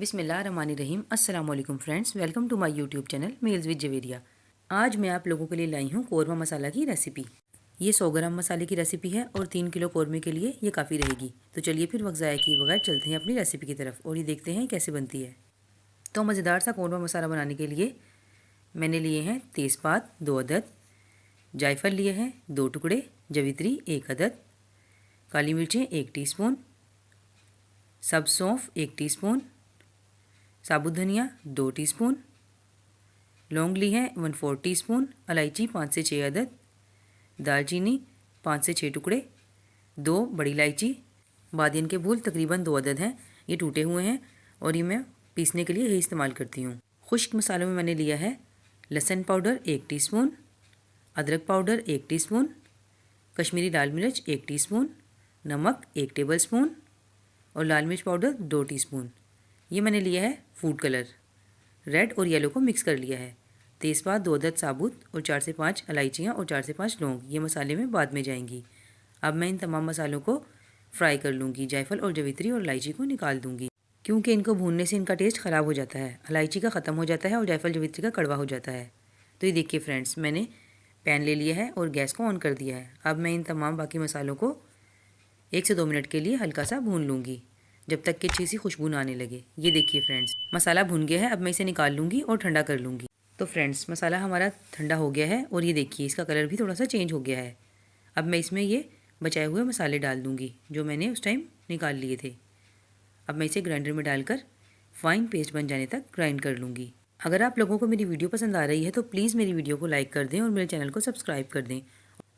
बिस्मिल्लाहिर्रहमानिर्रहीम। अस्सलाम वालेकुम friends, welcome to my YouTube channel meals with Javeria. आज मैं आप लोगों के लिए लाई हूँ कौरमा मसाला की रेसिपी। ये 100 ग्राम मसाले की रेसिपी है और 3 किलो कौरमे के लिए ये काफ़ी रहेगी। तो चलिए फिर वक्त ज़ाया किए बगैर चलते हैं अपनी रेसिपी की तरफ और ये देखते हैं कैसे बनती है। तो मज़ेदार सा कौरमा मसाला बनाने के लिए मैंने लिए हैं तेज़पात 2 अदद, जायफल लिए हैं 2 टुकड़े, जवित्री 1 अदद, काली मिर्चें 1 टीस्पून, सब्ज़ सौंफ 1 टीस्पून, साबुत धनिया 2 टीस्पून, लौंग ली है 1/4 टीस्पून, इलायची 5 से 6 अदद, दालचीनी 5 से 6 टुकड़े, 2 बड़ी इलायची, बादियन के फूल तकरीबन 2 अदद हैं, ये टूटे हुए हैं और ये मैं पीसने के लिए ही इस्तेमाल करती हूँ। खुश्क मसालों में मैंने लिया है लहसुन पाउडर 1 टीस्पून, अदरक पाउडर 1 टीस्पून, कश्मीरी लाल मिर्च 1 टीस्पून, नमक 1 टेबलस्पून और लाल मिर्च पाउडर 2 टीस्पून। ये मैंने लिया है फूड कलर, रेड और येलो को मिक्स कर लिया है। तेज़पात 2 अदद साबुत और 4 से 5 इलायचियाँ और 4 से 5 लौंग, ये मसाले में बाद में जाएंगी। अब मैं इन तमाम मसालों को फ्राई कर लूँगी। जायफल और जवित्री और इलायची को निकाल दूँगी क्योंकि इनको भूनने से इनका टेस्ट ख़राब हो जाता है। इलायची का ख़त्म हो जाता है और जायफल जवित्री का कड़वा हो जाता है। तो ये देखिए फ्रेंड्स, मैंने पैन ले लिया है और गैस को ऑन कर दिया है। अब मैं इन तमाम बाकी मसालों को 1 से 2 मिनट के लिए हल्का सा भून लूँगी जब तक कि अच्छी सी खुशबू ना आने लगे। ये देखिए फ्रेंड्स, मसाला भुन गया है। अब मैं इसे निकाल लूँगी और ठंडा कर लूँगी। तो फ्रेंड्स, मसाला हमारा ठंडा हो गया है और ये देखिए इसका कलर भी थोड़ा सा चेंज हो गया है। अब मैं इसमें ये बचाए हुए मसाले डाल दूँगी जो मैंने उस टाइम निकाल लिए थे। अब मैं इसे ग्राइंडर में डालकर फाइन पेस्ट बन जाने तक ग्राइंड कर लूँगी। अगर आप लोगों को मेरी वीडियो पसंद आ रही है तो प्लीज़ मेरी वीडियो को लाइक कर दें और मेरे चैनल को सब्सक्राइब कर दें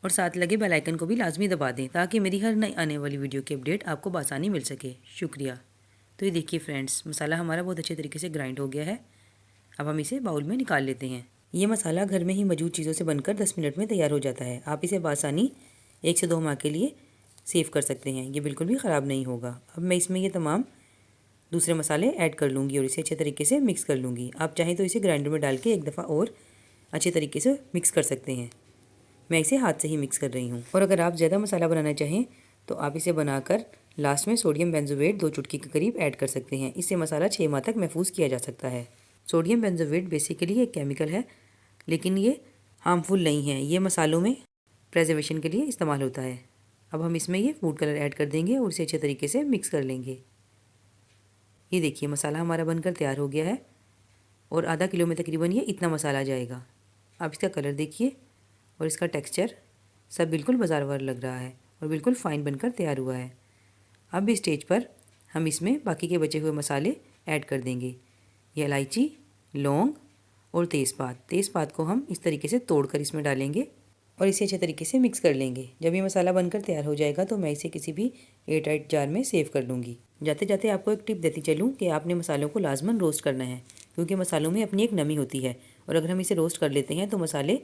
और साथ लगे बेल आइकन को भी लाजमी दबा दें ताकि मेरी हर नई आने वाली वीडियो की अपडेट आपको बआसानी मिल सके। शुक्रिया। तो ये देखिए फ्रेंड्स, मसाला हमारा बहुत अच्छे तरीके से ग्राइंड हो गया है। अब हम इसे बाउल में निकाल लेते हैं। ये मसाला घर में ही मौजूद चीज़ों से बनकर 10 मिनट में तैयार हो जाता है। आप इसे बआसानी 1 से 2 माह के लिए सेव कर सकते हैं। ये बिल्कुल भी ख़राब नहीं होगा। अब मैं इसमें ये तमाम दूसरे मसाले ऐड कर लूँगी और इसे अच्छे तरीके से मिक्स कर लूँगी। आप चाहें तो इसे ग्राइंडर में डाल के एक दफ़ा और अच्छे तरीके से मिक्स कर सकते हैं। मैं इसे हाथ से ही मिक्स कर रही हूँ। और अगर आप ज़्यादा मसाला बनाना चाहें तो आप इसे बनाकर लास्ट में सोडियम बेंजोएट 2 चुटकी के करीब ऐड कर सकते हैं। इससे मसाला 6 माह तक महफूज किया जा सकता है। सोडियम बेंजोएट बेसिकली एक केमिकल है, लेकिन ये हार्मफुल नहीं है। ये मसालों में प्रिजर्वेशन के लिए इस्तेमाल होता है। अब हम इसमें ये फूड कलर ऐड कर देंगे और इसे अच्छे तरीके से मिक्स कर लेंगे। ये देखिए मसाला हमारा बनकर तैयार हो गया है और आधा किलो में तकरीबन ये इतना मसाला जाएगा। आप इसका कलर देखिए और इसका टेक्सचर सब बिल्कुल बाजार वार लग रहा है और बिल्कुल फ़ाइन बनकर तैयार हुआ है। अब इस स्टेज पर हम इसमें बाकी के बचे हुए मसाले ऐड कर देंगे। ये इलायची, लौंग और तेज़पात को हम इस तरीके से तोड़कर इसमें डालेंगे और इसे अच्छे तरीके से मिक्स कर लेंगे। जब ये मसाला बनकर तैयार हो जाएगा तो मैं इसे किसी भी एयर टाइट जार में सेव कर लूँगी। जाते जाते आपको एक टिप देती चलूँ कि आपने मसालों को लाजमन रोस्ट करना है क्योंकि मसालों में अपनी एक नमी होती है और अगर हम इसे रोस्ट कर लेते हैं तो मसाले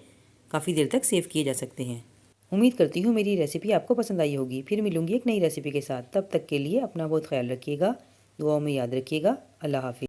काफ़ी देर तक सेव किए जा सकते हैं। उम्मीद करती हूँ मेरी रेसिपी आपको पसंद आई होगी। फिर मिलूँगी एक नई रेसिपी के साथ। तब तक के लिए अपना बहुत ख्याल रखिएगा, दुआओं में याद रखिएगा। अल्लाह हाफ़िज़।